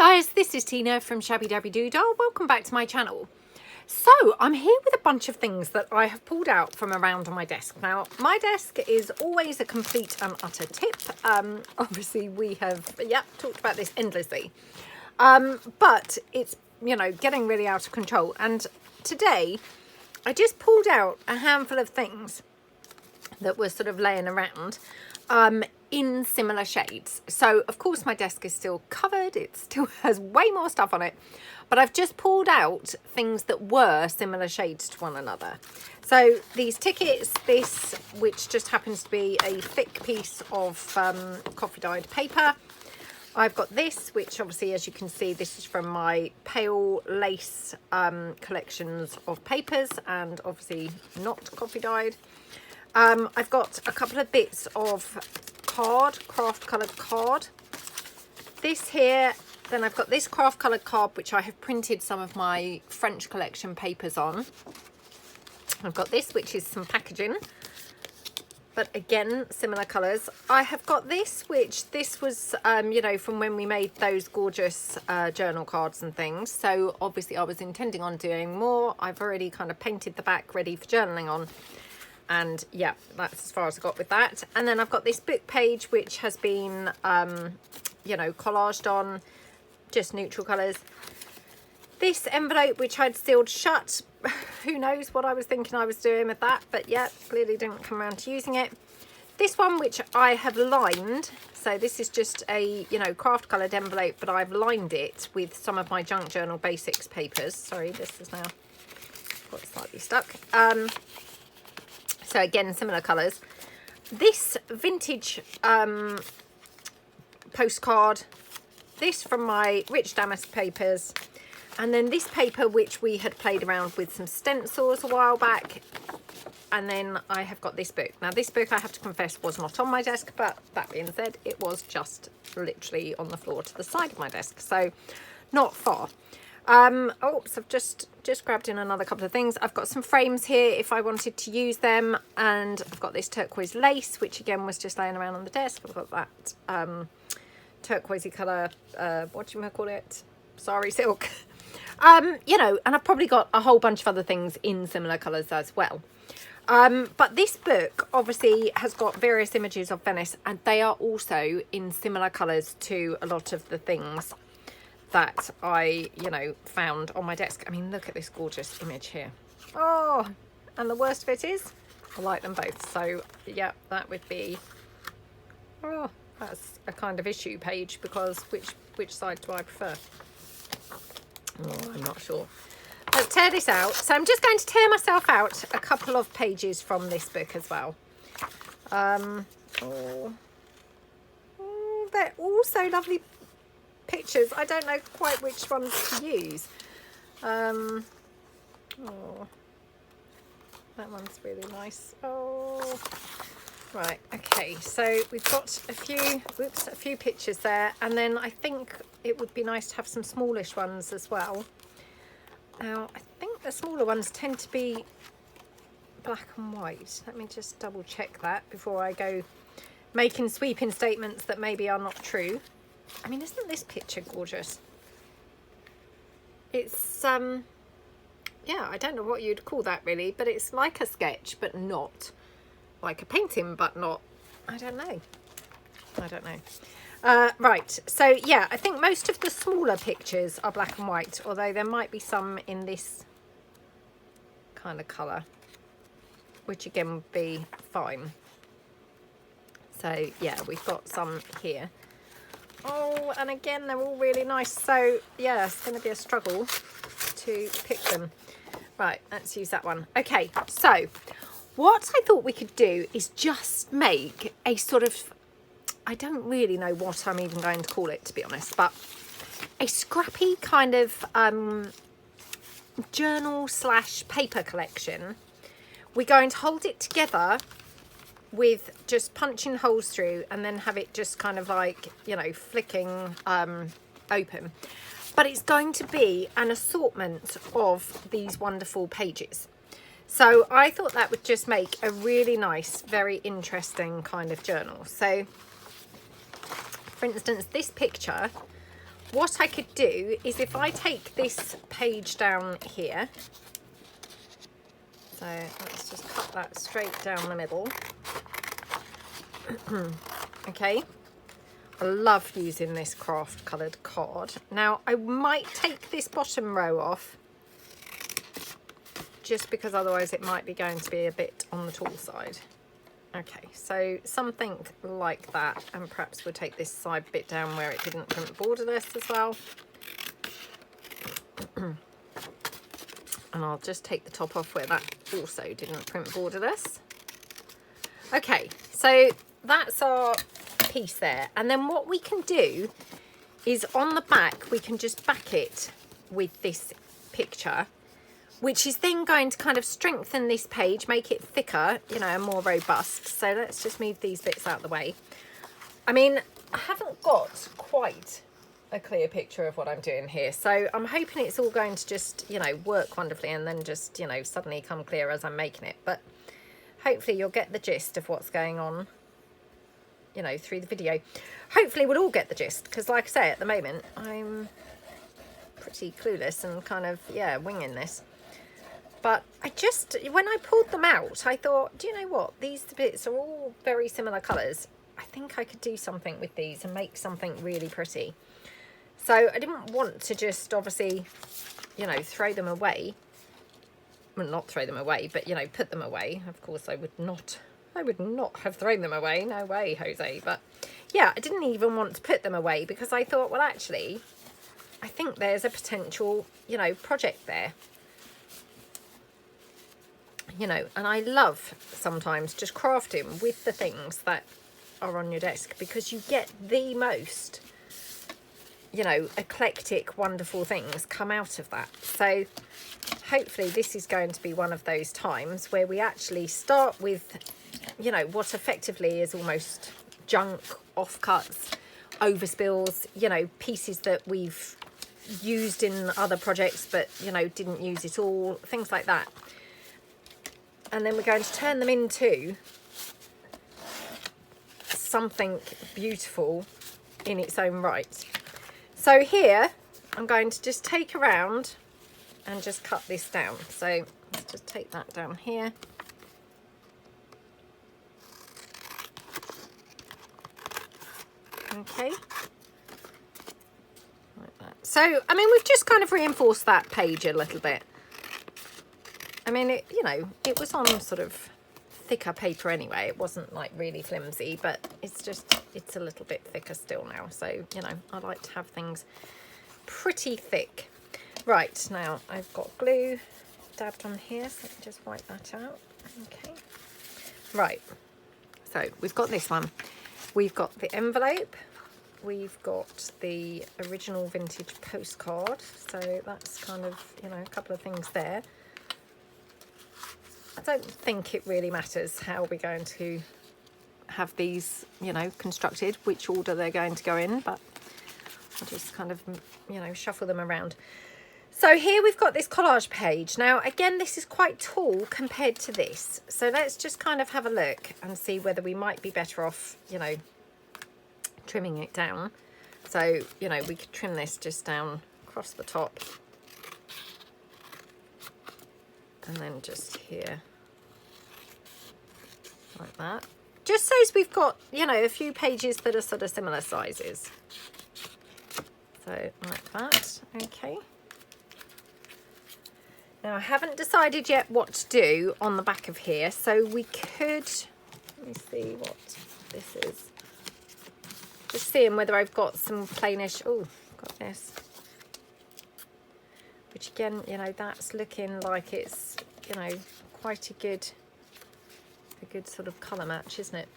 guys, this is Tina from Shabbydabbydoodah. Welcome back to my channel. So I'm here with a bunch of things that I have pulled out from around on my desk. Now my desk is always a complete and utter tip. Obviously we have talked about this endlessly, but it's, you know, getting really out of control. And today I just pulled out a handful of things that were sort of laying around in similar shades. So of course my desk is still covered, it still has way more stuff on it, but I've just pulled out things that were similar shades to one another. So these tickets, this which just happens to be a thick piece of coffee dyed paper. I've got this, which obviously, as you can see, this is from my pale lace collections of papers, and obviously not coffee dyed. I've got a couple of bits of card, craft coloured card. This here, then I've got this craft coloured card which I have printed some of my French collection papers on. I've got this, which is some packaging, but again similar colours. I have got this, which this was you know, from when we made those gorgeous journal cards and things. So obviously I was intending on doing more. I've already kind of painted the back ready for journaling on. And yeah, that's as far as I got with that. And then I've got this book page which has been, you know, collaged on, just neutral colours. This envelope which I'd sealed shut. Who knows what I was thinking I was doing with that, but yeah, clearly didn't come around to using it. This one which I have lined. So this is just a, you know, craft coloured envelope, but I've lined it with some of my junk journal basics papers. Sorry, this is now got slightly stuck. So again, similar colours. This vintage postcard, this from my rich damask papers, and then this paper which we had played around with some stencils a while back. And then I have got this book. Now this book, I have to confess, was not on my desk, but that being said, it was just literally on the floor to the side of my desk, so not far. Oops, I've just grabbed in another couple of things. I've got some frames here if I wanted to use them, and I've got this turquoise lace which again was just laying around on the desk. I've got that turquoisey colour, what do you call it, sari silk. You know, and I've probably got a whole bunch of other things in similar colours as well. But this book obviously has got various images of Venice, and they are also in similar colours to a lot of the things that I, you know, found on my desk. I mean, look at this gorgeous image here. Oh, and the worst of it is I like them both. So yeah, that would be, oh, that's a kind of issue page, because which side do I prefer? Oh, I'm not sure. Let's tear this out. So I'm just going to tear myself out a couple of pages from this book as well. Oh, they're all so lovely pictures. I don't know quite which ones to use. Oh, that one's really nice. Oh, right, okay, so we've got a few pictures there, and then I think it would be nice to have some smallish ones as well. Now I think the smaller ones tend to be black and white. Let me just double check that before I go making sweeping statements that maybe are not true. I mean, isn't this picture gorgeous? It's, yeah, I don't know what you'd call that really, but it's like a sketch, but not. Like a painting, but not. I don't know. Right, so yeah, I think most of the smaller pictures are black and white, although there might be some in this kind of colour, which again would be fine. So yeah, we've got some here. Oh, and again, they're all really nice. So yeah, it's going to be a struggle to pick them. Right, let's use that one. Okay, so what I thought we could do is just make a sort of, I don't really know what I'm even going to call it, to be honest, but a scrappy kind of journal / paper collection. We're going to hold it together with just punching holes through, and then have it just kind of like, you know, flicking open. But it's going to be an assortment of these wonderful pages. So I thought that would just make a really nice, very interesting kind of journal. So for instance, this picture what I could do is if I take this page down here, so let's just cut that straight down the middle. Okay, I love using this craft coloured card. Now I might take this bottom row off just because otherwise it might be going to be a bit on the tall side. Okay, so something like that, and perhaps we'll take this side bit down where it didn't print borderless as well. And I'll just take the top off where that also didn't print borderless. Okay, so that's our piece there. And then what we can do is on the back, we can just back it with this picture, which is then going to kind of strengthen this page, make it thicker, you know, and more robust. So let's just move these bits out of the way. I mean, I haven't got quite a clear picture of what I'm doing here, so I'm hoping it's all going to just, you know, work wonderfully and then just, you know, suddenly come clear as I'm making it. But hopefully you'll get the gist of what's going on, you know, through the video. Hopefully we'll all get the gist, because like I say, at the moment I'm pretty clueless and kind of, yeah, winging this. But I just, when I pulled them out, I thought, do you know what? These bits are all very similar colours. I think I could do something with these and make something really pretty. So I didn't want to just obviously, you know, throw them away. Well, not throw them away, but, you know, put them away. Of course, I would not have thrown them away. No way, Jose. But yeah, I didn't even want to put them away because I thought, well, actually, I think there's a potential, you know, project there. You know, and I love sometimes just crafting with the things that are on your desk, because you get the most, you know, eclectic, wonderful things come out of that. So hopefully this is going to be one of those times where we actually start with, you know, what effectively is almost junk, offcuts, overspills, you know, pieces that we've used in other projects but, you know, didn't use it all, things like that. And then we're going to turn them into something beautiful in its own right. So here, I'm going to just take around and just cut this down. So let's just take that down here. Okay. Like that. So, I mean, we've just kind of reinforced that page a little bit. I mean, it, you know, it was on sort of thicker paper anyway. It wasn't like really flimsy, but it's just, it's a little bit thicker still now. So, you know, I like to have things pretty thick. Right, now I've got glue dabbed on here, so let me just wipe that out. Okay. Right, so we've got this one. We've got the envelope. We've got the original vintage postcard. So that's kind of, you know, a couple of things there. I don't think it really matters how we're going to have these, you know, constructed, which order they're going to go in, but I'll just kind of, you know, shuffle them around. So here we've got this collage page. Now, again, this is quite tall compared to this. So let's just kind of have a look and see whether we might be better off, you know, trimming it down. So, you know, we could trim this just down across the top. And then just here, like that. Just so as we've got, you know, a few pages that are sort of similar sizes. So like that, okay. Now I haven't decided yet what to do on the back of here, so we could, let me see what this is. Just seeing whether I've got some plainish, oh, got this. Which again, you know, that's looking like it's, you know, quite a good sort of colour match, isn't it?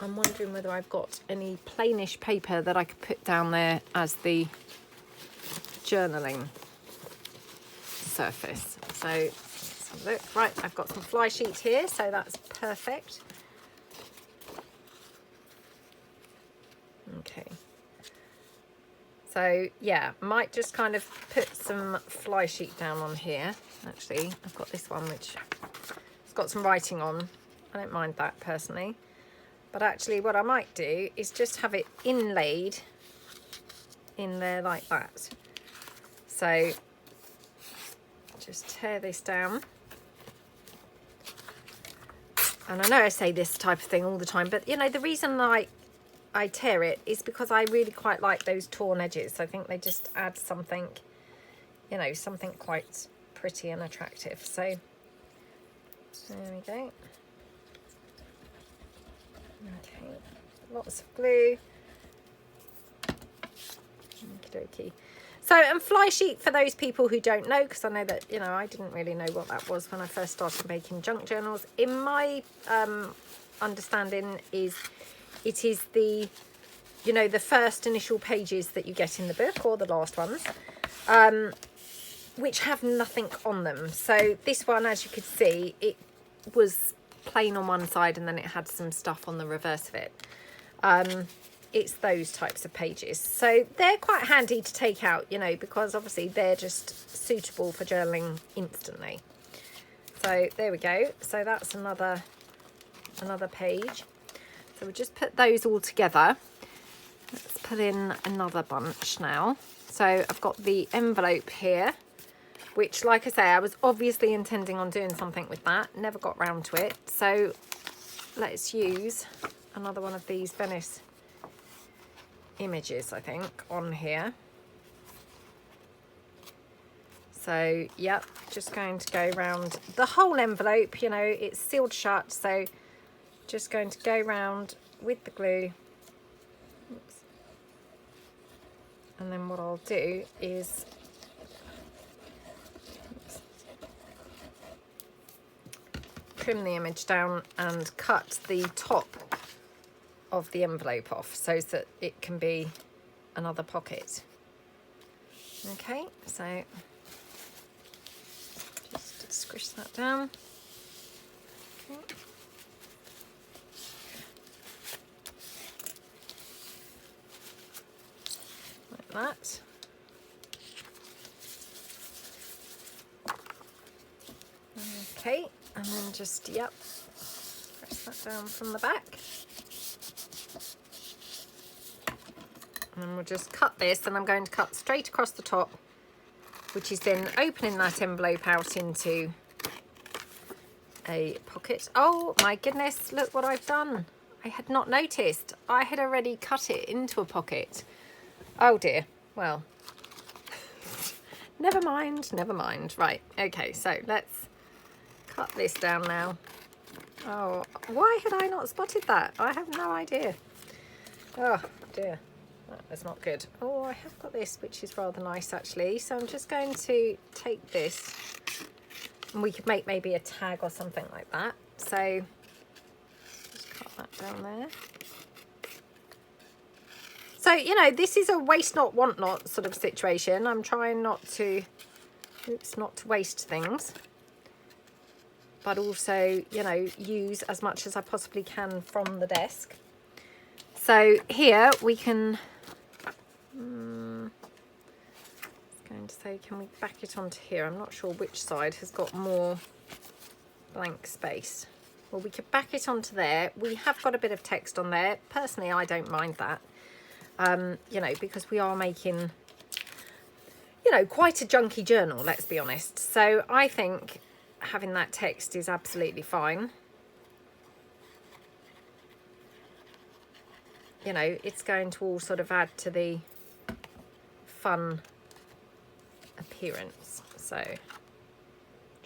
I'm wondering whether I've got any plainish paper that I could put down there as the journaling surface. So let's have a look. Right, I've got some fly sheet here, so that's perfect. Okay. So yeah, might just kind of put some fly sheet down on here. Actually, I've got this one which has got some writing on. I don't mind that personally. But actually what I might do is just have it inlaid in there like that. So just tear this down. And I know I say this type of thing all the time, but you know, the reason I tear it is because I really quite like those torn edges. I think they just add something, you know, something quite pretty and attractive. So there we go. Okay, lots of glue. Okey-dokey. So, and fly sheet, for those people who don't know, because I know that, you know, I didn't really know what that was when I first started making junk journals. In my understanding is, it is the, you know, the first initial pages that you get in the book, or the last ones, which have nothing on them. So this one, as you could see, it was plain on one side and then it had some stuff on the reverse of it. It's those types of pages, so they're quite handy to take out, you know, because obviously they're just suitable for journaling instantly. So there we go. So that's another page. So we'll just put those all together. Let's put in another bunch now. So I've got the envelope here, which, like I say, I was obviously intending on doing something with that, never got round to it. So let's use another one of these Venice images, I think, on here. So yep, just going to go around the whole envelope. You know, it's sealed shut, so just going to go round with the glue. Oops. And then what I'll do is trim the image down and cut the top of the envelope off so that it can be another pocket. Okay, so just squish that down. Okay. Like that. Okay, and then just, yep, press that down from the back. And we'll just cut this, and I'm going to cut straight across the top, which is then opening that envelope out into a pocket. Oh my goodness, look what I've done. I had not noticed. I had already cut it into a pocket. Oh dear. Well, never mind, never mind. Right, okay, so let's cut this down now. Oh, why had I not spotted that? I have no idea. Oh dear. That's not good. Oh, I have got this, which is rather nice actually. So I'm just going to take this, and we could make maybe a tag or something like that. So just cut that down there. So, you know, this is a waste not, want not sort of situation. I'm trying not to, oops, not to waste things, but also, you know, use as much as I possibly can from the desk. So here we can, I was going to say, can we back it onto here? I'm not sure which side has got more blank space. Well, we could back it onto there. We have got a bit of text on there. Personally, I don't mind that, you know, because we are making, you know, quite a junky journal, let's be honest. So I think having that text is absolutely fine. You know, it's going to all sort of add to the fun appearance. So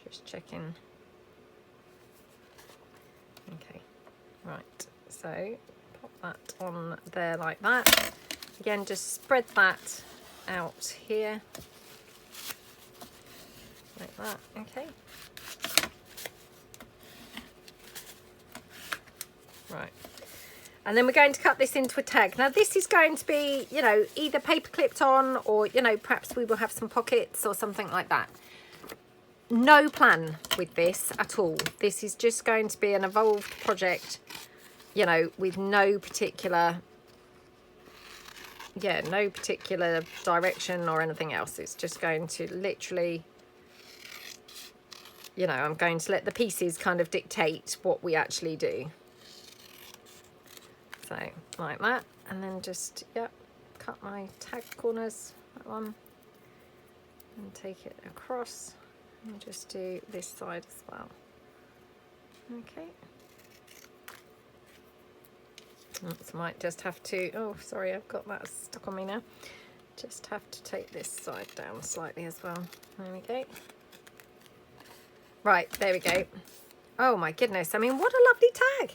just checking. Okay, right, so pop that on there like that. Again, just spread that out here like that. Okay, right. And then we're going to cut this into a tag. Now this is going to be, you know, either paper clipped on, or, you know, perhaps we will have some pockets or something like that. No plan with this at all. This is just going to be an evolved project, you know, with no particular, yeah, no particular direction or anything else. It's just going to literally, you know, I'm going to let the pieces kind of dictate what we actually do. So like that, and then just, yep, cut my tag corners, that one, and take it across, and just do this side as well. Okay. Oops, might just have to, oh sorry, I've got that stuck on me now. Just have to take this side down slightly as well. There we go. Right, there we go. Oh my goodness, I mean, what a lovely tag.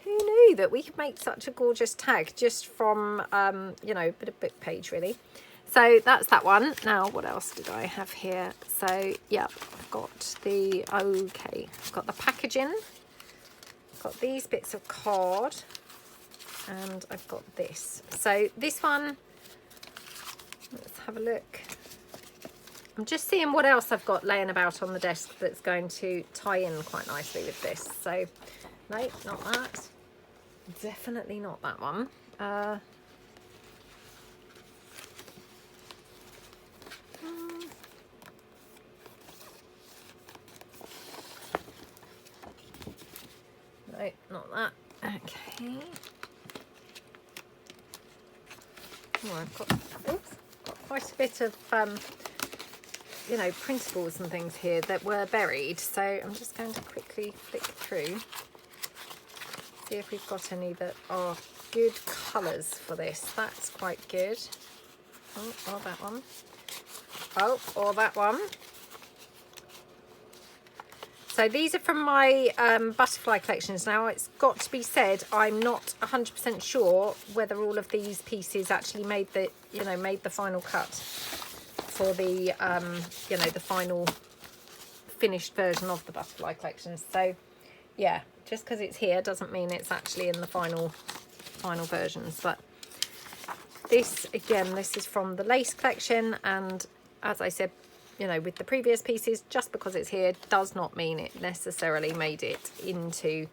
Who knew that we could make such a gorgeous tag just from, you know, a bit of book page really. So that's that one. Now, what else did I have here? So, yeah, I've got the, okay, I've got the packaging. I've got these bits of card. And I've got this. So this one, let's have a look. I'm just seeing what else I've got laying about on the desk that's going to tie in quite nicely with this. So, no, not that. Definitely not that one. No, not that. Okay. Oh, I've got, oops, got quite a bit of, you know, printables and things here that were buried. So I'm just going to quickly flick through, see if we've got any that are good colours for this. That's quite good. Oh, or that one. Oh, or that one. So these are from my butterfly collections. Now, it's got to be said, I'm not 100% sure whether all of these pieces actually made the, you know, made the final cut for the, you know, the final finished version of the butterfly collections. So, yeah, just because it's here doesn't mean it's actually in the final versions. But this, again, this is from the lace collection, and as I said, you know, with the previous pieces, just because it's here does not mean it necessarily made it into,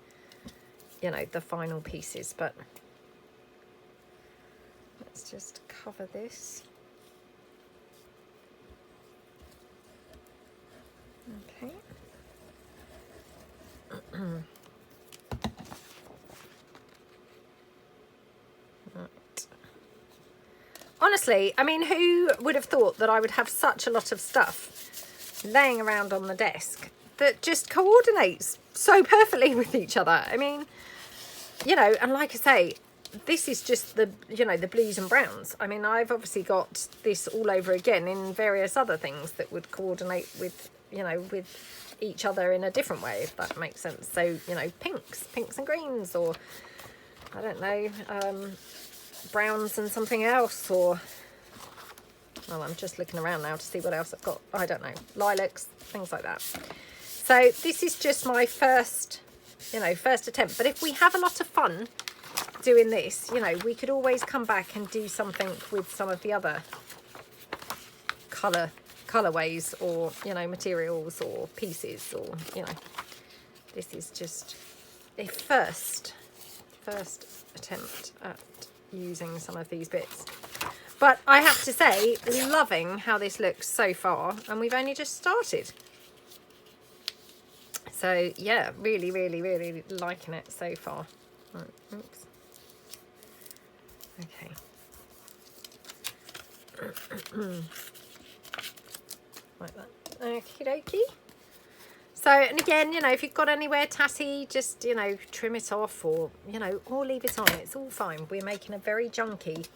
you know, the final pieces. But let's just cover this. Okay. Right. Honestly, I mean, who would have thought that I would have such a lot of stuff laying around on the desk that just coordinates so perfectly with each other? I mean, you know, and like I say, this is just the, you know, the blues and browns. I mean, I've obviously got this all over again in various other things that would coordinate with, you know, with each other in a different way, if that makes sense. So, you know, pinks and greens, or I don't know, browns and something else, or, well, I'm just looking around now to see what else I've got. I don't know, lilacs, things like that. So this is just my first, you know, first attempt. But if we have a lot of fun doing this, you know, we could always come back and do something with some of the other colorways, or, you know, materials or pieces, or, you know, this is just a first attempt at using some of these bits. But I have to say, loving how this looks so far, and we've only just started. So yeah, really liking it so far. Right, oops. Okay. Like that. Okie dokie. So, and again, you know, if you've got anywhere tatty, just, you know, trim it off, or, you know, or leave it on. It's all fine. We're making a very junky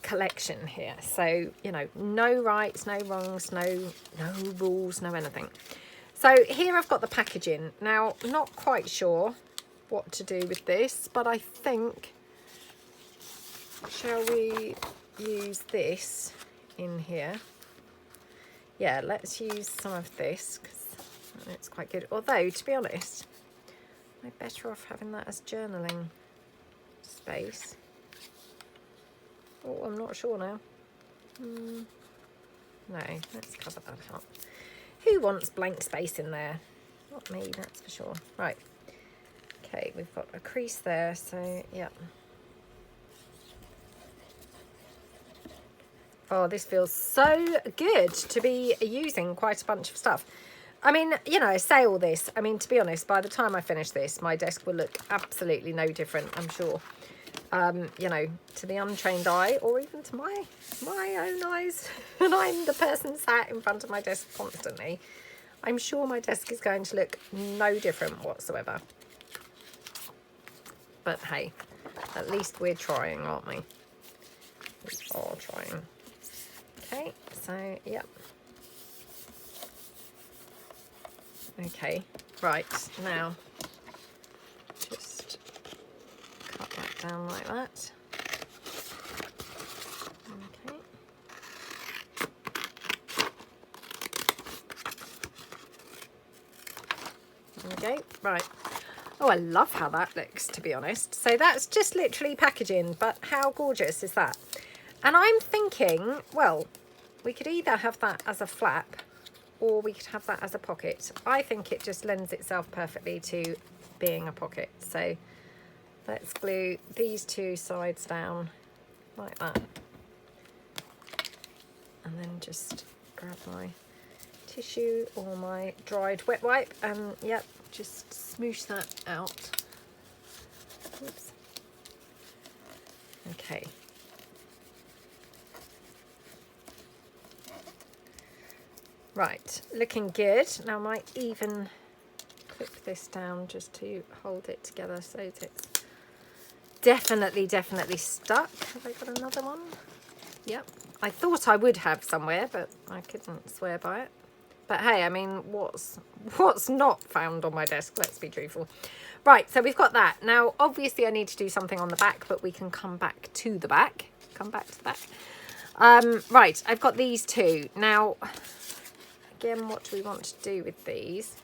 collection here. So, you know, no rights, no wrongs, no rules, no anything. So here I've got the packaging. Now, not quite sure what to do with this, but I think, shall we use this in here? Yeah, let's use some of this, because it's quite good. Although, to be honest, I'm better off having that as journaling space. Oh, I'm not sure now. No, let's cover that up. Who wants blank space in there? Not me, that's for sure. Right. Okay, we've got a crease there, so yeah. Oh, this feels so good to be using quite a bunch of stuff. I mean, you know, I say all this. I mean, to be honest, by the time I finish this, my desk will look absolutely no different, I'm sure. you know, to the untrained eye, or even to my own eyes, and I'm the person sat in front of my desk constantly, I'm sure my desk is going to look no different whatsoever. But hey, at least we're trying, aren't we? We are trying. Okay, so, yep. Okay, right, now, just cut that down like that. Okay. There we go, right. Oh, I love how that looks, to be honest. So that's just literally packaging, but how gorgeous is that? And I'm thinking, well, we could either have that as a flap or we could have that as a pocket. I think it just lends itself perfectly to being a pocket. So let's glue these two sides down like that. And then just grab my tissue or my dried wet wipe and, yep, just smoosh that out. Oops. Okay. Right, looking good. Now I might even clip this down just to hold it together so that it's definitely stuck. Have I got another one? Yep. I thought I would have somewhere, but I couldn't swear by it. But hey, I mean, what's not found on my desk? Let's be truthful. Right, so we've got that. Now, obviously I need to do something on the back, but we can come back to the back. Come back to the back. Right, I've got these two. Now, again, what do we want to do with these?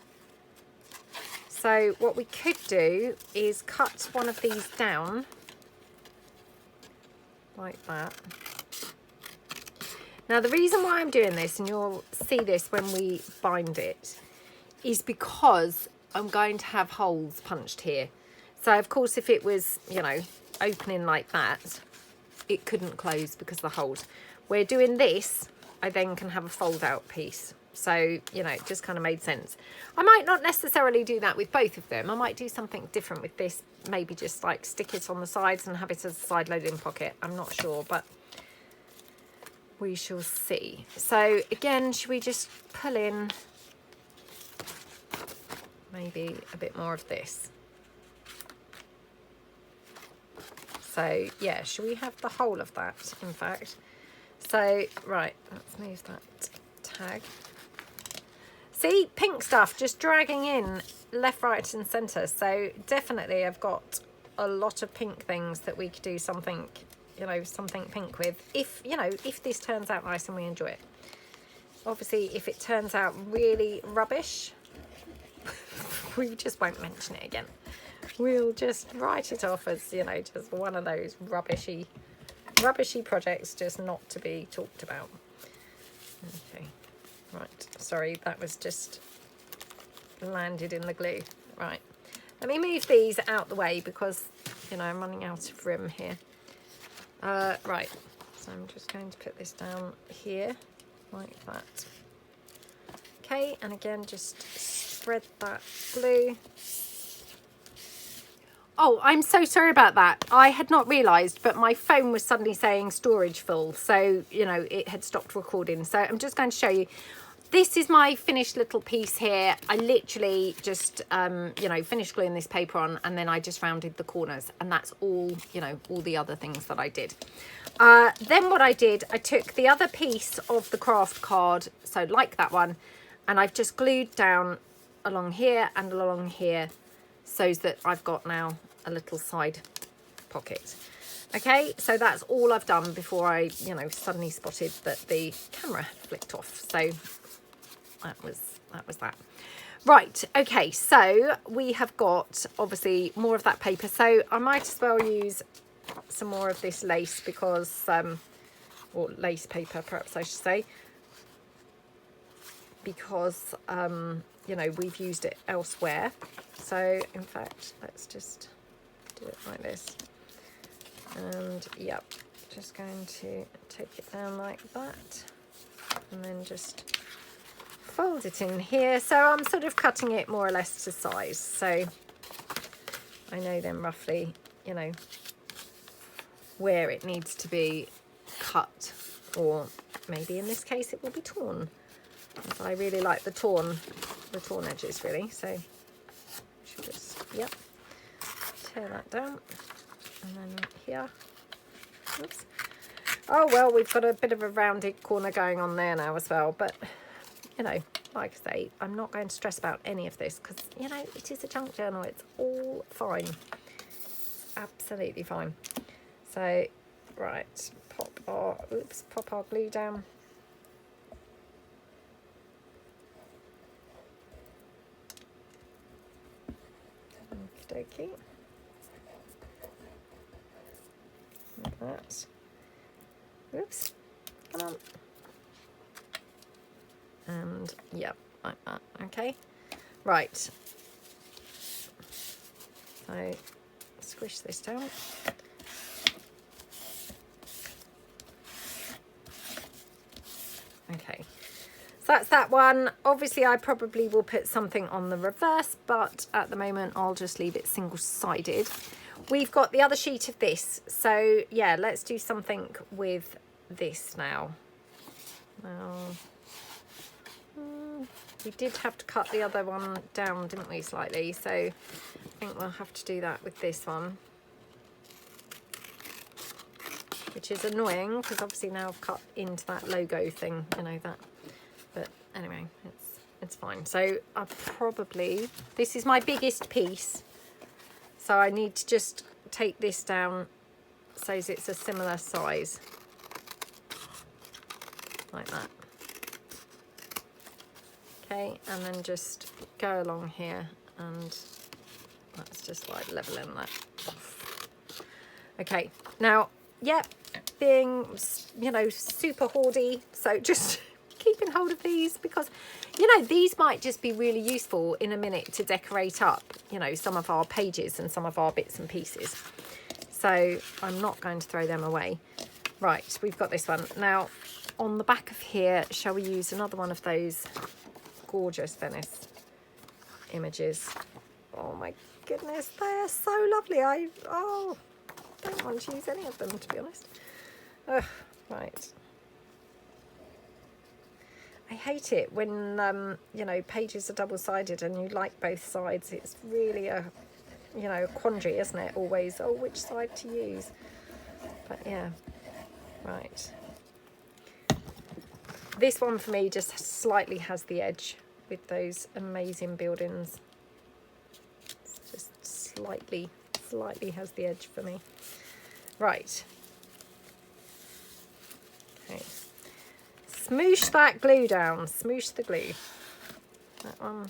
So what we could do is cut one of these down like that. Now, the reason why I'm doing this, and you'll see this when we bind it, is because I'm going to have holes punched here. So, of course, if it was, you know, opening like that, it couldn't close because of the holes. We're doing this, I then can have a fold-out piece. So, you know, it just kind of made sense. I might not necessarily do that with both of them. I might do something different with this. Maybe just, like, stick it on the sides and have it as a side-loading pocket. I'm not sure, but we shall see. So again, should we just pull in maybe a bit more of this? So yeah, should we have the whole of that, in fact? So right, let's move that tag. See, pink stuff just dragging in left, right and centre. So definitely I've got a lot of pink things that we could do something, you know, something pink with, if, you know, if this turns out nice and we enjoy it. Obviously, if it turns out really rubbish, we just won't mention it again. We'll just write it off as, you know, just one of those rubbishy projects just not to be talked about. Okay, right, sorry, that was just landed in the glue. Right, let me move these out the way because, you know, I'm running out of room here. Right, so I'm just going to put this down here like that. Okay, and again, just spread that glue. Oh, I'm so sorry about that. I had not realised, but my phone was suddenly saying storage full. So, you know, it had stopped recording. So I'm just going to show you. This is my finished little piece here. I literally just, you know, finished gluing this paper on and then I just rounded the corners. And that's all, you know, all the other things that I did. Then what I did, I took the other piece of the craft card, so like that one, and I've just glued down along here and along here so that I've got now a little side pocket. Okay, so that's all I've done before I, you know, suddenly spotted that the camera had flicked off. So that was that. Right, okay, so we have got obviously more of that paper. So I might as well use some more of this lace because, or lace paper perhaps I should say, because, you know, we've used it elsewhere. So in fact, let's just do it like this. And yep, just going to take it down like that and then just fold it in here. So I'm sort of cutting it more or less to size, so I know then roughly, you know, where it needs to be cut, or maybe in this case it will be torn. I really like the torn edges really, so I should just, yep, tear that down, and then here, oops. Oh well, we've got a bit of a rounded corner going on there now as well, but you know, like I say, I'm not going to stress about any of this because, you know, it is a junk journal. It's all fine. It's absolutely fine. So, right, pop our glue down. Okie dokie. Like that. Oops, come on. And yep, like that. Okay, right. So squish this down. Okay, so that's that one. Obviously I probably will put something on the reverse, but at the moment I'll just leave it single-sided. We've got the other sheet of this, so yeah, let's do something with this now. We did have to cut the other one down, didn't we, slightly? So I think we'll have to do that with this one, which is annoying because obviously now I've cut into that logo thing, you know, that. But anyway, it's fine. So I probably, this is my biggest piece, so I need to just take this down so it's a similar size, like that. Okay, and then just go along here, and that's just like leveling that off. Okay, now, yep, being, you know, super hoardy, so just keeping hold of these because, you know, these might just be really useful in a minute to decorate up, you know, some of our pages and some of our bits and pieces. So I'm not going to throw them away. Right, we've got this one. Now, on the back of here, shall we use another one of those gorgeous Venice images? Oh my goodness, they're so lovely. I don't want to use any of them, to be honest. Right. I hate it when you know, pages are double-sided and you like both sides. It's really a, you know, a quandary, isn't it? Always, oh, which side to use? But yeah, right. This one for me just slightly has the edge with those amazing buildings. It's just slightly has the edge for me. Right. Okay. Smoosh that glue down. Smoosh the glue. That one.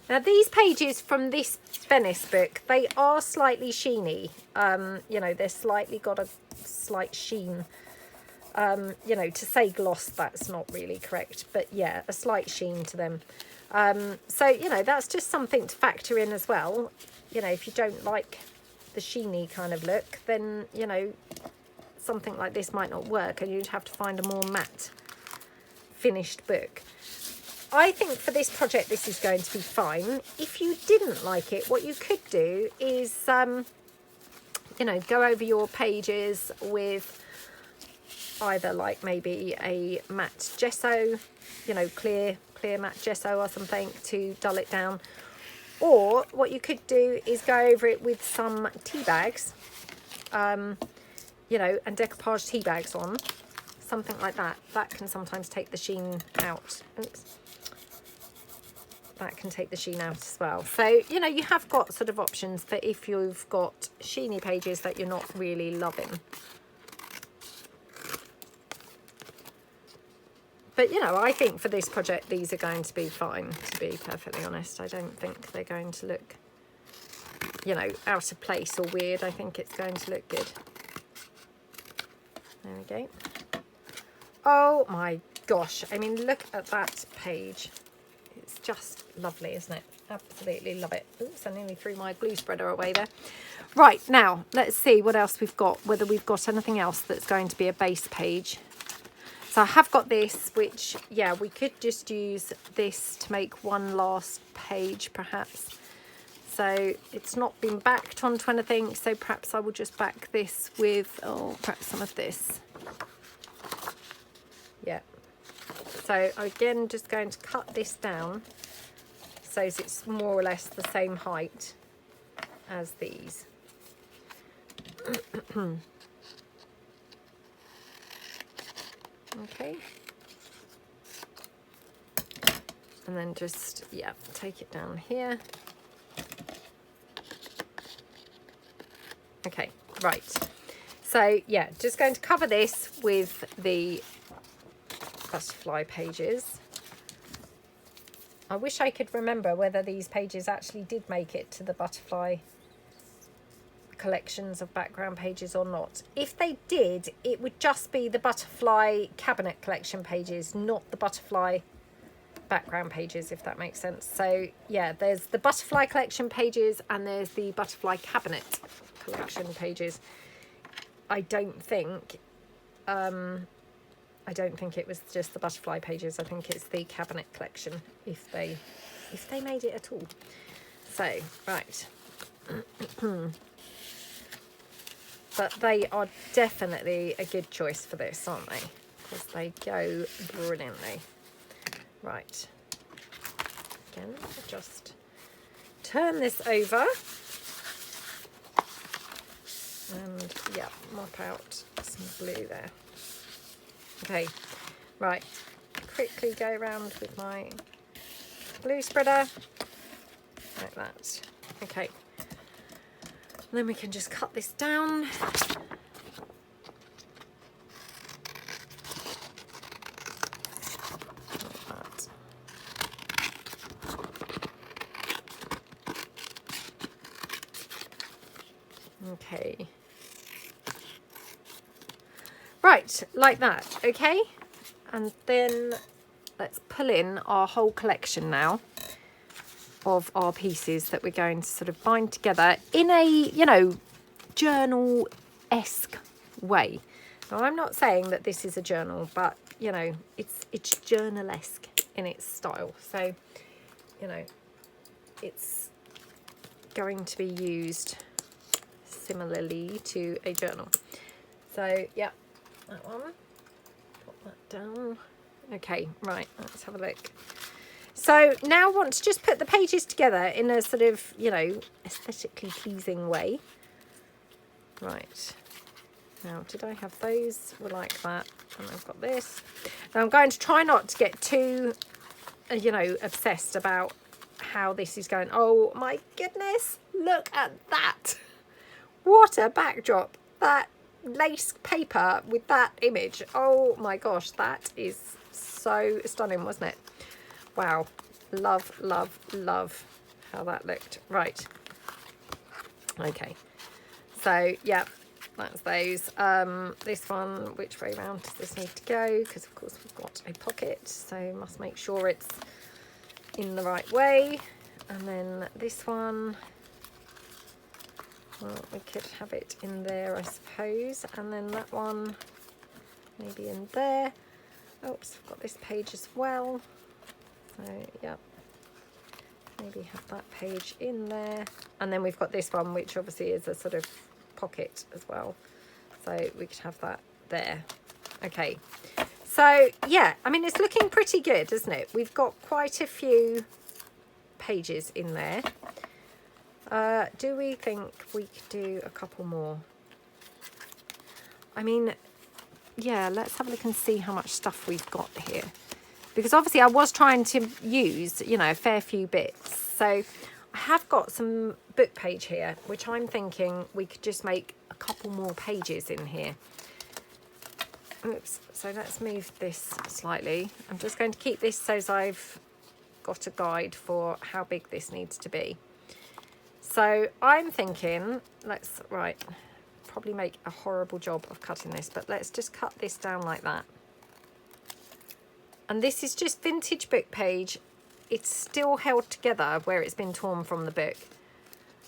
Now these pages from this Venice book, they are slightly sheeny. You know, they're slightly got a slight sheen. You know, to say gloss, that's not really correct, but yeah, a slight sheen to them. So, you know, that's just something to factor in as well. You know, if you don't like the sheeny kind of look, then, you know, something like this might not work and you'd have to find a more matte finished book. I think for this project this is going to be fine. If you didn't like it, what you could do is, you know, go over your pages with either like maybe a matte gesso, you know, clear matte gesso or something to dull it down. Or what you could do is go over it with some tea bags, you know, and decoupage tea bags on, something like that. That can sometimes take the sheen out. Oops. That can take the sheen out as well. So, you know, you have got sort of options for if you've got sheeny pages that you're not really loving. But, you know, I think for this project, these are going to be fine, to be perfectly honest. I don't think they're going to look, you know, out of place or weird. I think it's going to look good. There we go. Oh my gosh. I mean, look at that page. It's just lovely, isn't it? Absolutely love it. Oops, I nearly threw my glue spreader away there. Right, now, let's see what else we've got, whether we've got anything else that's going to be a base page. So I have got this, which, yeah, we could just use this to make one last page, perhaps. So it's not been backed onto anything, so perhaps I will just back this with, oh, perhaps some of this. Yeah. So again, just going to cut this down so it's more or less the same height as these. Okay. And then just, yeah, take it down here. Okay, right. So, yeah, just going to cover this with the butterfly pages. I wish I could remember whether these pages actually did make it to the butterfly collections of background pages or not. If they did, it would just be the butterfly cabinet collection pages, not the butterfly background pages, if that makes sense. So yeah, there's the butterfly collection pages and there's the butterfly cabinet collection pages. I don't think it was just the butterfly pages. I think it's the cabinet collection, if they made it at all. So right. But they are definitely a good choice for this, aren't they? Because they go brilliantly. Right. Again, I'll just turn this over. And, yeah, mop out some blue there. Okay, right. Quickly go around with my glue spreader. Like that. Okay. And then we can just cut this down. Like that. Okay. Right, like that, okay? And then let's pull in our whole collection now of our pieces that we're going to sort of bind together in a, you know, journal-esque way. Now, I'm not saying that this is a journal, but, you know, it's journal-esque in its style. So, you know, it's going to be used similarly to a journal. So, yeah, that one. Put that down. Okay, right, let's have a look. So now I want to just put the pages together in a sort of, you know, aesthetically pleasing way. Right. Now, did I have those? Were like that. And I've got this. Now I'm going to try not to get too, you know, obsessed about how this is going. Oh my goodness. Look at that. What a backdrop. That lace paper with that image. Oh my gosh. That is so stunning, wasn't it? Wow, love, love, love how that looked. Right. Okay. So, yeah, that's those. This one, which way round does this need to go? Because, of course, we've got a pocket, so must make sure it's in the right way. And then this one, well, we could have it in there, I suppose. And then that one, maybe in there. Oops, I've got this page as well. So, yeah, maybe have that page in there. And then we've got this one, which obviously is a sort of pocket as well. So we could have that there. Okay. So, yeah, I mean, it's looking pretty good, isn't it? We've got quite a few pages in there. Do we think we could do a couple more? I mean, yeah, let's have a look and see how much stuff we've got here. Because obviously I was trying to use, you know, a fair few bits. So I have got some book page here, which I'm thinking we could just make a couple more pages in here. Oops, so let's move this slightly. I'm just going to keep this so as I've got a guide for how big this needs to be. So I'm thinking, let's, right, probably make a horrible job of cutting this, but let's just cut this down like that. And this is just vintage book page. It's still held together where it's been torn from the book.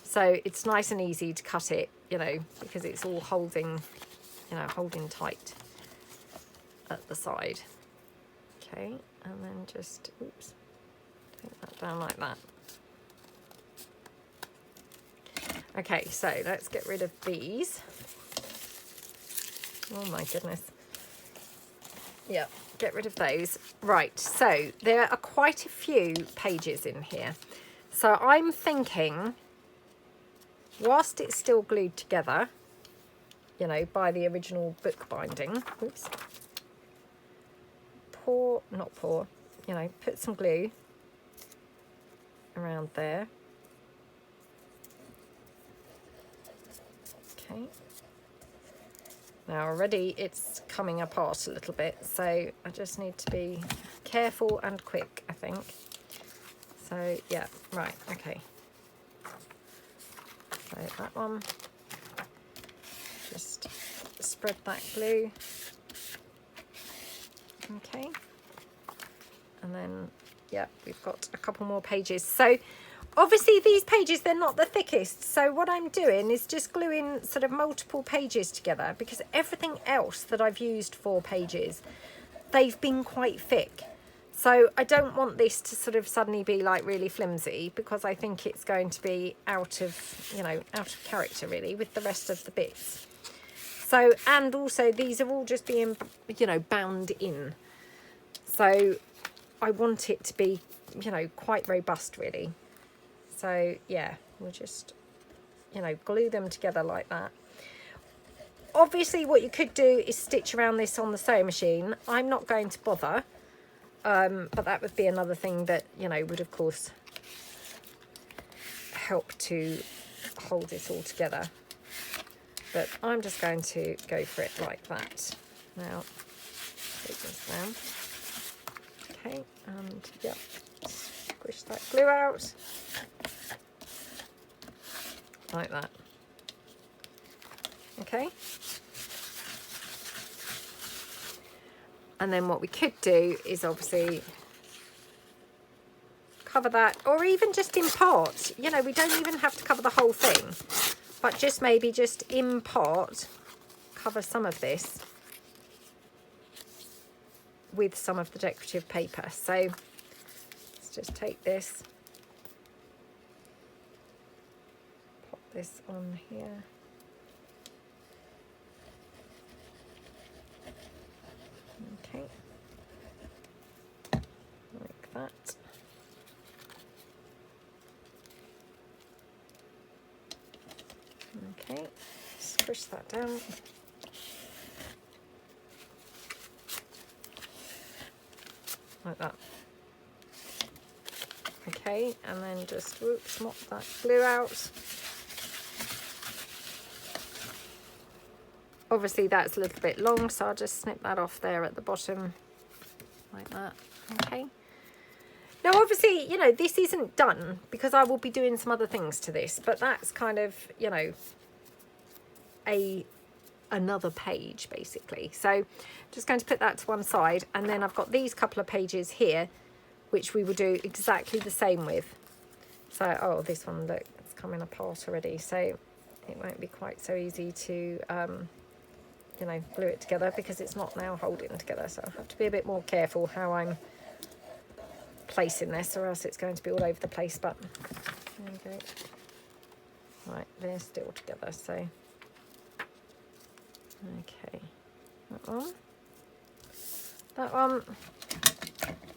So it's nice and easy to cut it, you know, because it's all holding, you know, holding tight at the side. Okay, and then just, oops, take that down like that. Okay, so let's get rid of these. Oh my goodness. Yeah, get rid of those. Right, so there are quite a few pages in here. So I'm thinking, whilst it's still glued together, you know, by the original book binding, oops, you know, put some glue around there. Okay. Now already it's coming apart a little bit, so I just need to be careful and quick, I think. So yeah, right, okay. So that one, just spread that glue. Okay. And then, yeah, we've got a couple more pages. So obviously these pages, they're not the thickest. So what I'm doing is just gluing sort of multiple pages together, because everything else that I've used for pages, they've been quite thick. So I don't want this to sort of suddenly be like really flimsy, because I think it's going to be out of, you know, out of character really with the rest of the bits. So, and also these are all just being, you know, bound in. So I want it to be, you know, quite robust really. So yeah, we'll just, you know, glue them together like that. Obviously what you could do is stitch around this on the sewing machine. I'm not going to bother, but that would be another thing that, you know, would of course help to hold this all together. But I'm just going to go for it like that. Now, take this down. Okay, and yeah, squish that glue out. Like that. Okay. And then what we could do is obviously cover that, or even just in part. You know, we don't even have to cover the whole thing, but just maybe just in part cover some of this with some of the decorative paper. So let's just take this, pop this on here. Okay, like that. Okay, squish that down. Like that. Okay, and then just whoops, mop that glue out. Obviously that's a little bit long, so I'll just snip that off there at the bottom, like that. Okay. Now obviously, you know, this isn't done because I will be doing some other things to this, but that's kind of, you know, another page basically. So I'm just going to put that to one side, and then I've got these couple of pages here which we will do exactly the same with. So, oh, this one, look, it's coming apart already, so it won't be quite so easy to you know, glue it together because it's not now holding together. So I'll have to be a bit more careful how I'm placing this, or else it's going to be all over the place. But there we go. Right, they're still together, so okay, that one,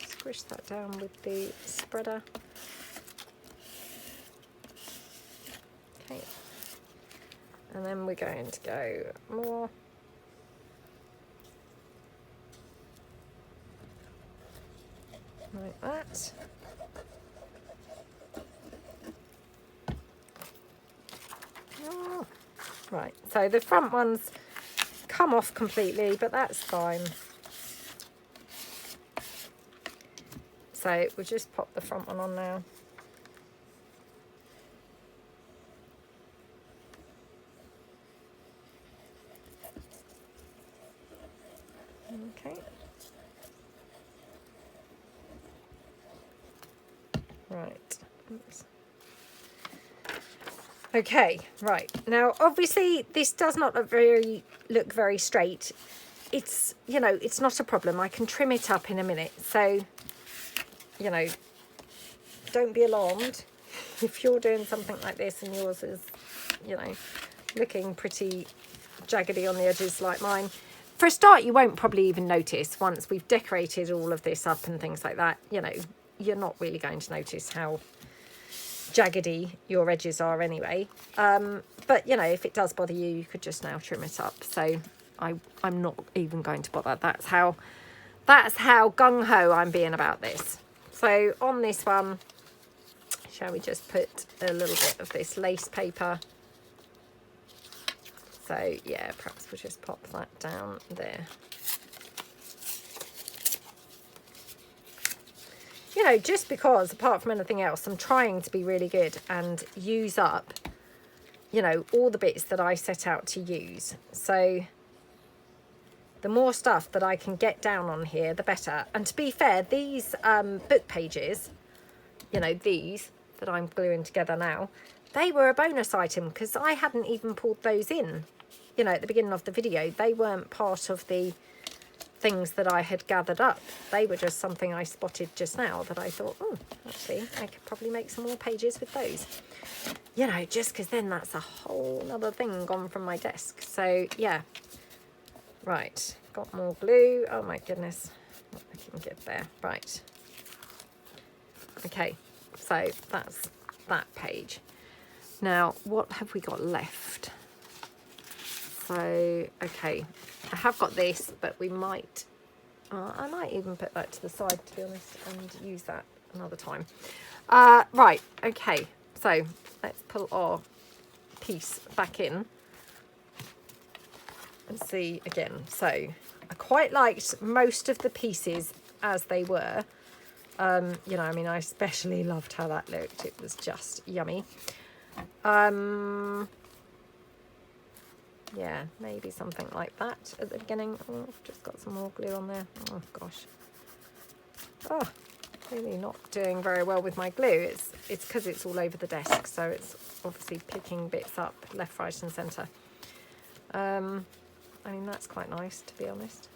squish that down with the spreader. Okay, and then we're going to go more. Like that. Oh. Right, so the front ones come off completely, but that's fine. So we'll just pop the front one on now. Okay. Right. Oops. Okay, right. Now, obviously, this does not look very straight. It's, you know, it's not a problem. I can trim it up in a minute. So, you know, don't be alarmed if you're doing something like this and yours is you know, looking pretty jaggedy on the edges like mine. For a start, you won't probably even notice once we've decorated all of this up and things like that. You know, you're not really going to notice how jaggedy your edges are anyway. But, you know, if it does bother you, you could just now trim it up. So I'm not even going to bother. That's how gung-ho I'm being about this. So on this one, shall we just put a little bit of this lace paper? So yeah, perhaps we'll just pop that down there. You know, just because apart from anything else, I'm trying to be really good and use up, you know, all the bits that I set out to use. So the more stuff that I can get down on here, the better. And to be fair, these book pages, you know, these that I'm gluing together now, they were a bonus item because I hadn't even pulled those in, you know, at the beginning of the video. They weren't part of the things that I had gathered up. They were just something I spotted just now that I thought, oh, actually, I could probably make some more pages with those. You know, just because then that's a whole other thing gone from my desk. So, yeah. Right, got more glue. Oh, my goodness. I can get there. Right. Okay, so that's that page. Now, what have we got left? So, okay, I have got this, but we might, I might even put that to the side, to be honest, and use that another time. Right, okay, so let's pull our piece back in and see again. So I quite liked most of the pieces as they were. You know, I mean, I especially loved how that looked. It was just yummy. Yeah, maybe something like that at the beginning. Oh, I've just got some more glue on there. Oh gosh. Oh, really not doing very well with my glue. It's because it's all over the desk, so it's obviously picking bits up left, right and centre. I mean, that's quite nice, to be honest.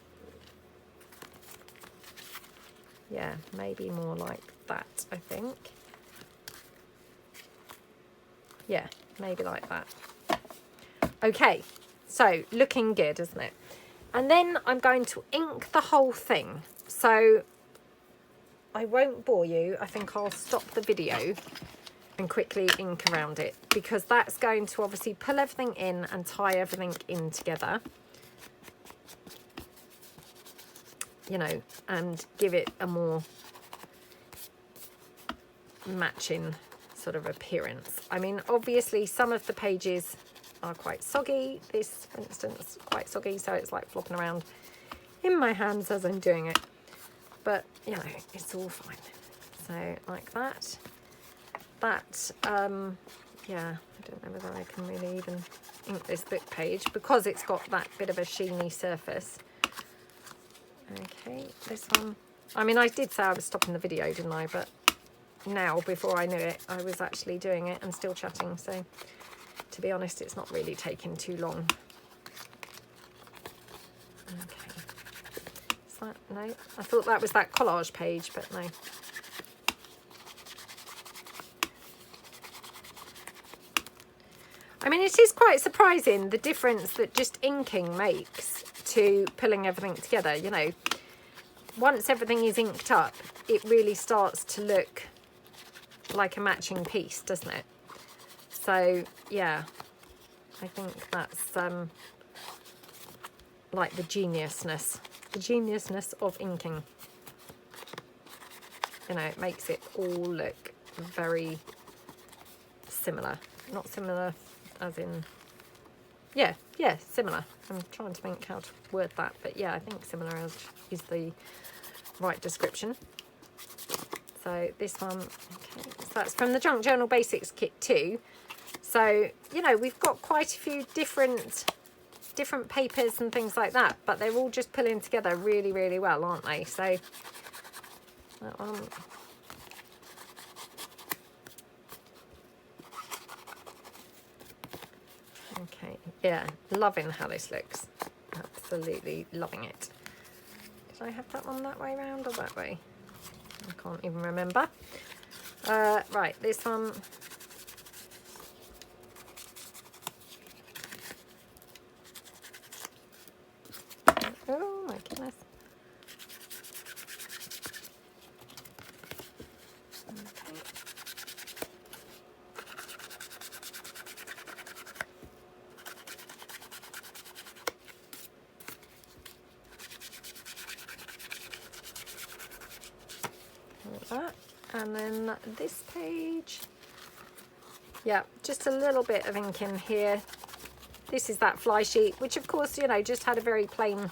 Yeah, maybe more like that, I think. Yeah, maybe like that. Okay, so looking good, isn't it? And then I'm going to ink the whole thing. So I won't bore you. I think I'll stop the video and quickly ink around it, because that's going to obviously pull everything in and tie everything in together. You know, and give it a more matching sort of appearance. I mean, obviously some of the pages are quite soggy. This, for instance, quite soggy, so it's like flopping around in my hands as I'm doing it. But, you know, it's all fine. So, like that. That, yeah, I don't know whether I can really even ink this book page because it's got that bit of a sheeny surface. Okay, this one. I mean, I did say I was stopping the video, didn't I? But now, before I knew it, I was actually doing it and still chatting. So, to be honest, it's not really taking too long. Okay. Is that? No? I thought that was that collage page, but no. I mean, it is quite surprising the difference that just inking makes to pulling everything together. You know, once everything is inked up, it really starts to look like a matching piece, doesn't it? So yeah, I think that's like the geniusness of inking. You know, it makes it all look very similar. Not similar as in, yeah, similar. I'm trying to think how to word that, but yeah, I think similar as is the right description. So this one, okay, so that's from the Junk Journal Basics kit too. So, you know, we've got quite a few different papers and things like that, but they're all just pulling together really, really well, aren't they? So that one. Okay, yeah, loving how this looks. Absolutely loving it. Did I have that one that way round or that way? I can't even remember. Right, this one. that. And then this page, yeah, just a little bit of ink in here. This is that fly sheet, which of course, you know, just had a very plain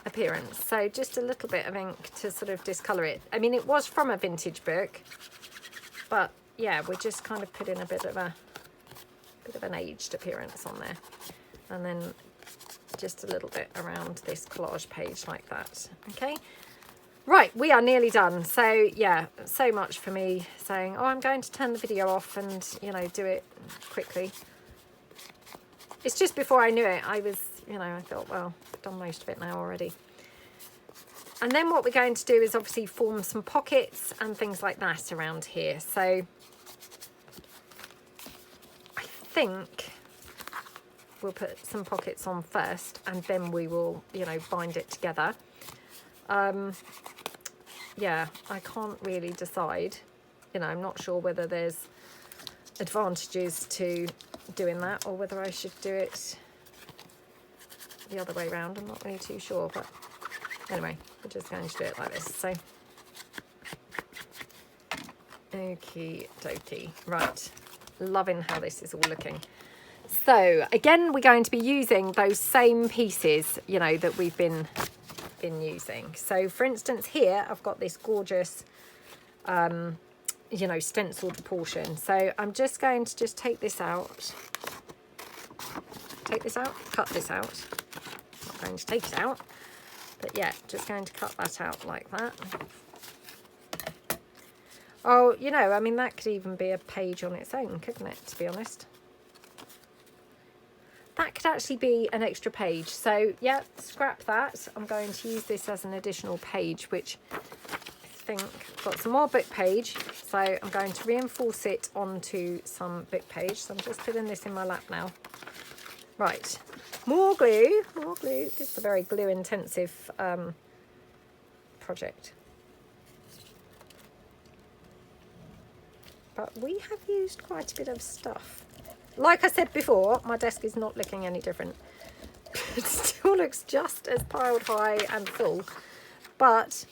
appearance. So just a little bit of ink to sort of discolour it. I mean, it was from a vintage book, but yeah, we're just kind of putting a bit of an aged appearance on there. And then just a little bit around this collage page like that. Okay. Right, we are nearly done. So yeah, so much for me saying, oh, I'm going to turn the video off and, you know, do it quickly. It's just before I knew it, I was, you know, I thought, well, I've done most of it now already. And then what we're going to do is obviously form some pockets and things like that around here. So I think we'll put some pockets on first and then we will, you know, bind it together. Yeah, I can't really decide. You know, I'm not sure whether there's advantages to doing that or whether I should do it the other way around. I'm not really too sure, but anyway, we're just going to do it like this. So, okie dokie. Right, loving how this is all looking. So again, we're going to be using those same pieces, you know, that we've been using. So for instance, here I've got this gorgeous you know, stenciled portion. So I'm just going to just take this out, cut this out. Not going to take it out, but yeah, just going to cut that out like that. Oh, you know, I mean, that could even be a page on its own, couldn't it, to be honest? That could actually be an extra page. So yeah, scrap that. I'm going to use this as an additional page, which I think I've got some more book page. So I'm going to reinforce it onto some book page. So I'm just putting this in my lap now. Right, more glue, more glue. This is a very glue intensive project. But we have used quite a bit of stuff. Like I said before, my desk is not looking any different. It still looks just as piled high and full, but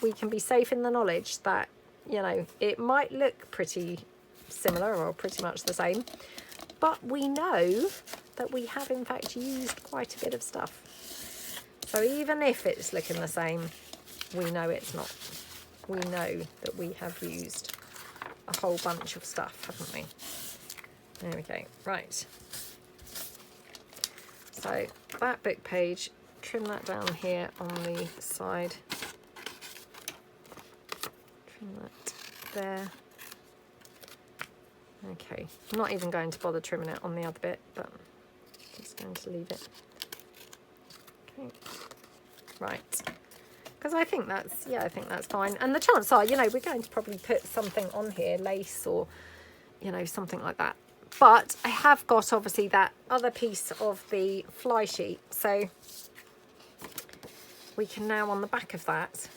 we can be safe in the knowledge that, you know, it might look pretty similar or pretty much the same, but we know that we have in fact used quite a bit of stuff. So even if it's looking the same, we know it's not. We know that we have used a whole bunch of stuff, haven't we? There we go. Right. So that book page, trim that down here on the side. Trim that there. Okay. I'm not even going to bother trimming it on the other bit, but I'm just going to leave it. Okay. Right. Because I think that's, yeah, I think that's fine. And the chances are, you know, we're going to probably put something on here, lace or, you know, something like that. But I have got obviously that other piece of the fly sheet. So we can now on the back of that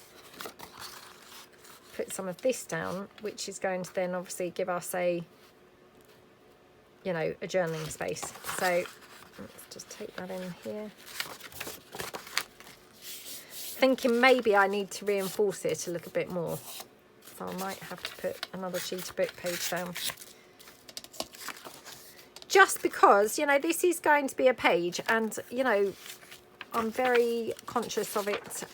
put some of this down, which is going to then obviously give us a, you know, a journaling space. So let's just take that in here. Thinking maybe I need to reinforce it a little bit more. So I might have to put another sheet of book page down. Just because, you know, this is going to be a page and, you know, I'm very conscious of it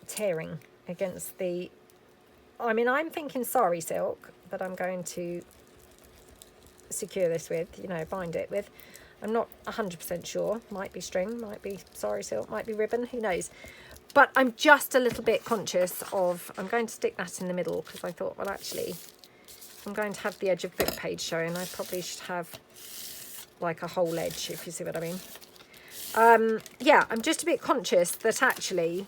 tearing against the, I mean, I'm thinking sari silk that I'm going to secure this with, you know, bind it with. I'm not 100% sure. Might be string, might be sari silk, might be ribbon, who knows. But I'm just a little bit conscious of, I'm going to stick that in the middle because I thought, well, actually, I'm going to have the edge of book page showing. I probably should have like a whole edge, if you see what I mean. Yeah, I'm just a bit conscious that actually,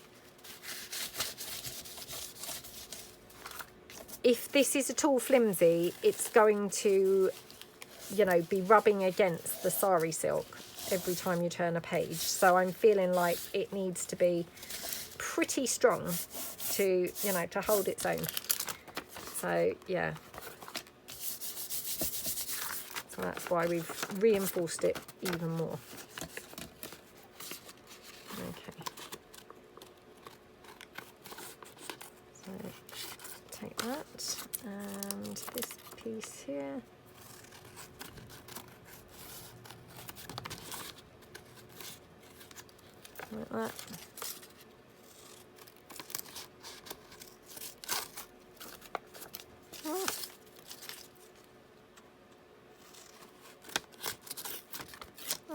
if this is at all flimsy, it's going to, you know, be rubbing against the sari silk every time you turn a page. So I'm feeling like it needs to be pretty strong to, you know, to hold its own. So yeah, so that's why we've reinforced it even more. Okay, piece here. Like that. Oh.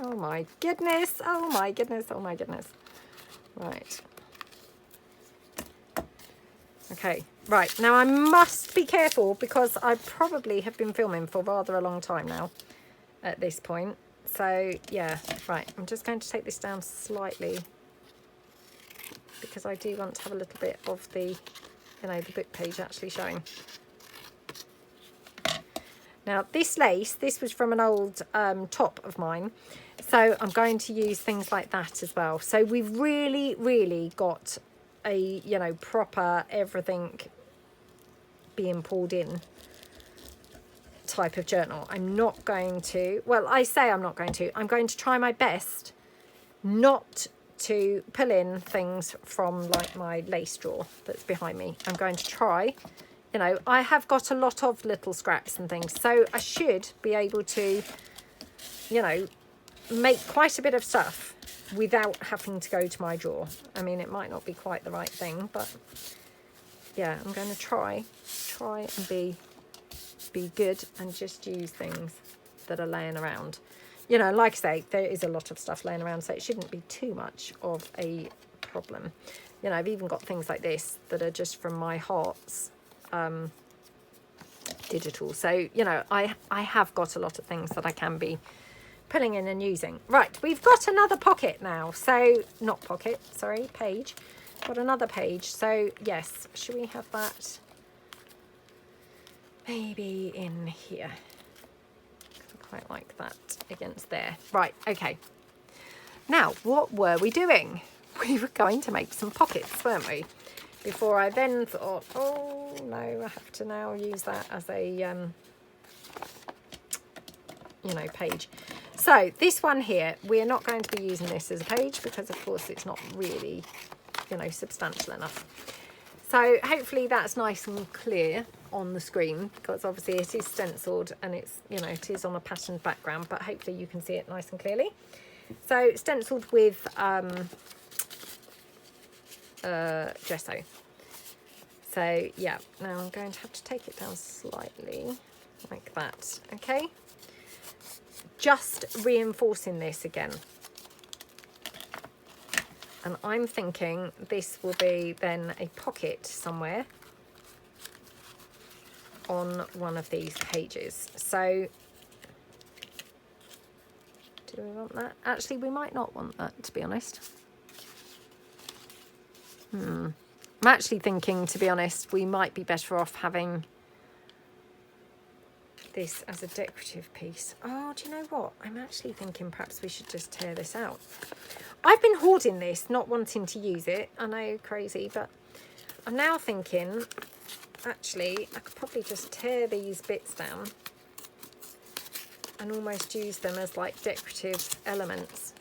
Oh my goodness, oh my goodness, oh my goodness. Right. Okay, right, now I must be careful because I probably have been filming for rather a long time now at this point. So, yeah, right, I'm just going to take this down slightly because I do want to have a little bit of the, you know, the book page actually showing. Now, this lace, this was from an old top of mine, so I'm going to use things like that as well. So we've really, really got a, you know, proper everything being pulled in type of journal. I'm not going to, well, I say I'm not going to, I'm going to try my best not to pull in things from like my lace drawer that's behind me. I'm going to try, you know, I have got a lot of little scraps and things, so I should be able to, you know, make quite a bit of stuff without having to go to my drawer. I mean, it might not be quite the right thing, but yeah, I'm going to try and be good and just use things that are laying around. You know, like I say, there is a lot of stuff laying around, so it shouldn't be too much of a problem. You know, I've even got things like this that are just from my Hearts digital. So, you know, I have got a lot of things that I can be pulling in and using. Right, we've got another pocket now. So, not pocket, sorry, page. Got another page. So, yes, should we have that maybe in here? I quite like that against there. Right, okay. Now, what were we doing? We were going to make some pockets, weren't we? Before I then thought, oh no, I have to now use that as a, you know, page. So this one here, we're not going to be using this as a page because of course it's not really, you know, substantial enough. So hopefully that's nice and clear on the screen because obviously it is stenciled and it's, you know, it is on a patterned background, but hopefully you can see it nice and clearly. So stenciled with gesso. So yeah, now I'm going to have to take it down slightly like that. Okay, just reinforcing this again, and I'm thinking this will be then a pocket somewhere on one of these pages. So do we want that? Actually, we might not want that, to be honest. I'm actually thinking, to be honest, we might be better off having this as a decorative piece. Oh, do you know what? I'm actually thinking perhaps we should just tear this out. I've been hoarding this, not wanting to use it. I know, crazy, but I'm now thinking, actually, I could probably just tear these bits down and almost use them as like decorative elements.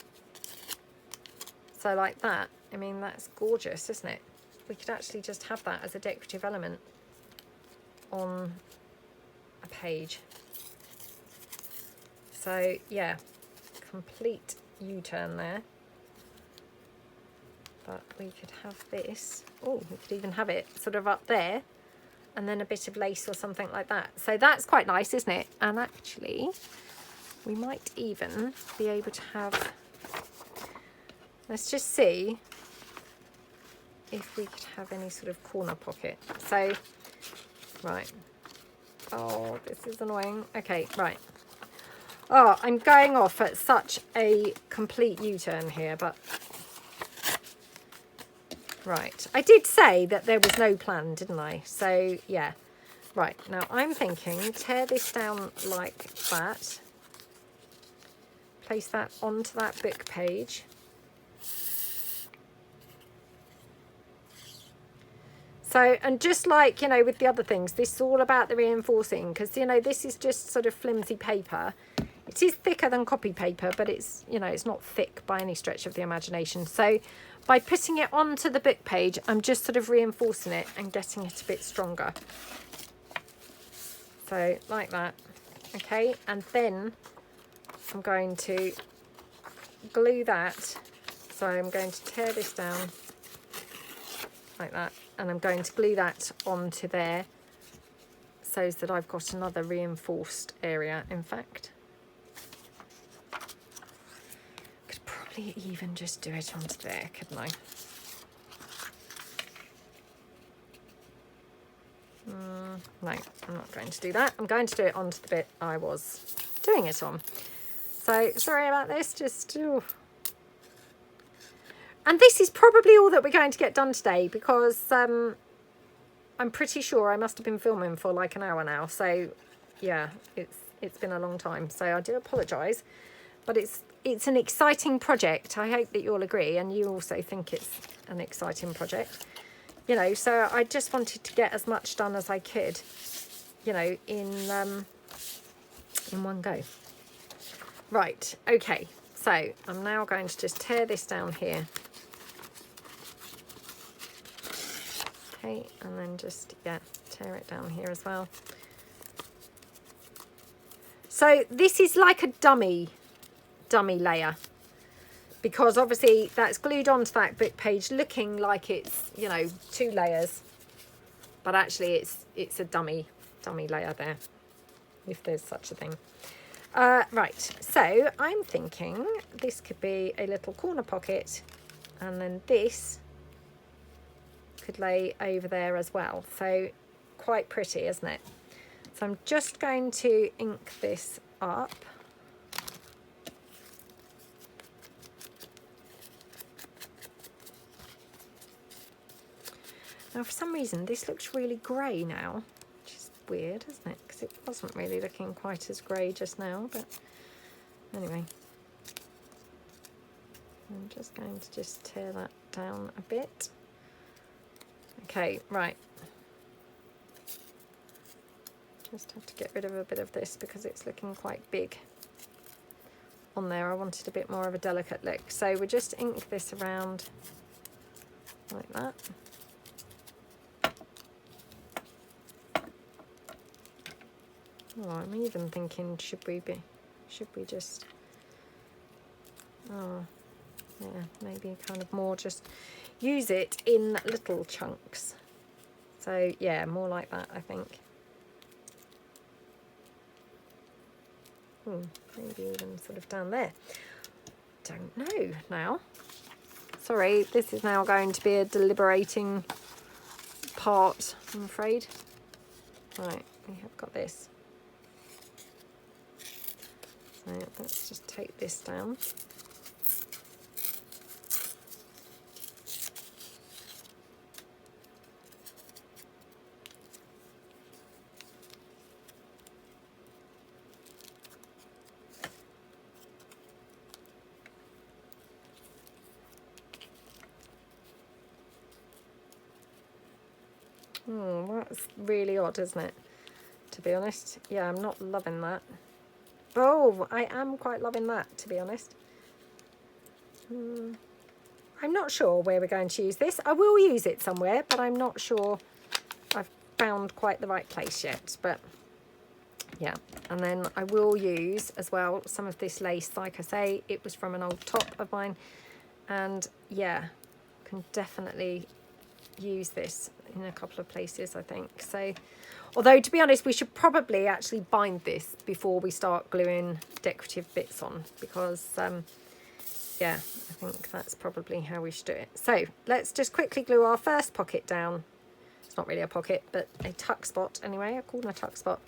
So like that. I mean, that's gorgeous, isn't it? We could actually just have that as a decorative element on a page. So yeah, complete U-turn there. But we could have this. Oh, we could even have it sort of up there and then a bit of lace or something like that. So that's quite nice, isn't it? And actually, we might even be able to have, let's just see if we could have any sort of corner pocket. So, right. Oh, this is annoying. Okay, right. Oh, I'm going off at such a complete U-turn here, but right. I did say that there was no plan, didn't I? So, yeah. Right, now I'm thinking tear this down like that. Place that onto that book page. So, and just like, you know, with the other things, this is all about the reinforcing because, you know, this is just sort of flimsy paper. It is thicker than copy paper, but it's, you know, it's not thick by any stretch of the imagination. So by putting it onto the book page, I'm just sort of reinforcing it and getting it a bit stronger. So like that. Okay, and then I'm going to glue that. So I'm going to tear this down like that, and I'm going to glue that onto there so that I've got another reinforced area. In fact, could probably even just do it onto there, couldn't I? No, I'm not going to do that. I'm going to do it onto the bit I was doing it on. So sorry about this, just and this is probably all that we're going to get done today, because I'm pretty sure I must have been filming for like an hour now. So yeah, it's been a long time. So I do apologise, but it's an exciting project. I hope that you'll agree, and you also think it's an exciting project. You know, so I just wanted to get as much done as I could, you know, in one go. Right, okay, so I'm now going to just tear this down here. Okay, and then just, yeah, tear it down here as well. So this is like a dummy layer, because obviously that's glued onto that book page looking like it's, you know, 2 layers, but actually it's a dummy layer there, if there's such a thing. Right, so I'm thinking this could be a little corner pocket, and then this could lay over there as well. So quite pretty, isn't it? So I'm just going to ink this up. Now, for some reason, this looks really grey now, which is weird, isn't it? Because it wasn't really looking quite as grey just now, but anyway. I'm just going to just tear that down a bit. Okay, right. Just have to get rid of a bit of this because it's looking quite big on there. I wanted a bit more of a delicate look. So we just ink this around like that. Oh, I'm even thinking, should we just, oh, yeah, maybe kind of more just use it in little chunks. So yeah, more like that, I think. Maybe even sort of down there. Don't know now. Sorry, this is now going to be a deliberating part, I'm afraid. Right, we have got this. So let's just take this down. Oh, that's really odd, isn't it? To be honest. Yeah, I'm not loving that. Oh, I am quite loving that, to be honest. I'm not sure where we're going to use this. I will use it somewhere, but I'm not sure I've found quite the right place yet. But yeah, and then I will use as well some of this lace. Like I say, it was from an old top of mine, and yeah, can definitely use this in a couple of places, I think. So, although to be honest, we should probably actually bind this before we start gluing decorative bits on, because yeah, I think that's probably how we should do it. So let's just quickly glue our first pocket down. It's not really a pocket, but a tuck spot anyway, a corner tuck spot.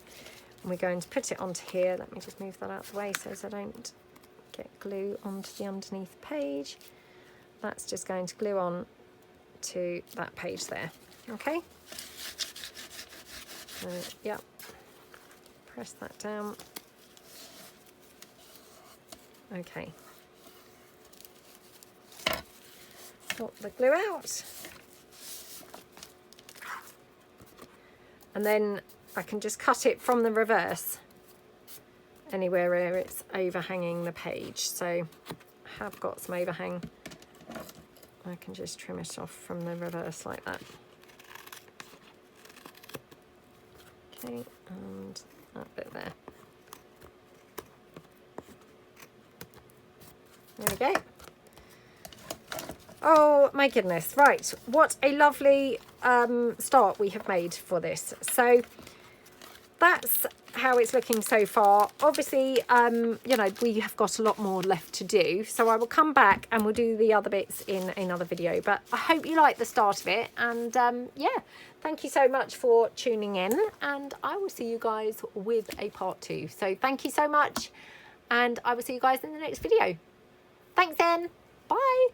And we're going to put it onto here. Let me just move that out of the way so I don't get glue onto the underneath page. That's just going to glue on to that page there. Okay. So yeah, press that down. Okay. Got the glue out. And then I can just cut it from the reverse anywhere where it's overhanging the page. So I have got some overhang. I can just trim it off from the reverse like that. Okay, and that bit there. There we go. Oh my goodness, right, what a lovely start we have made for this. So that's how it's looking so far. Obviously, you know, we have got a lot more left to do, so I will come back and we'll do the other bits in another video. But I hope you like the start of it, and yeah, thank you so much for tuning in, and I will see you guys with a part 2. So thank you so much, and I will see you guys in the next video. Thanks then, bye.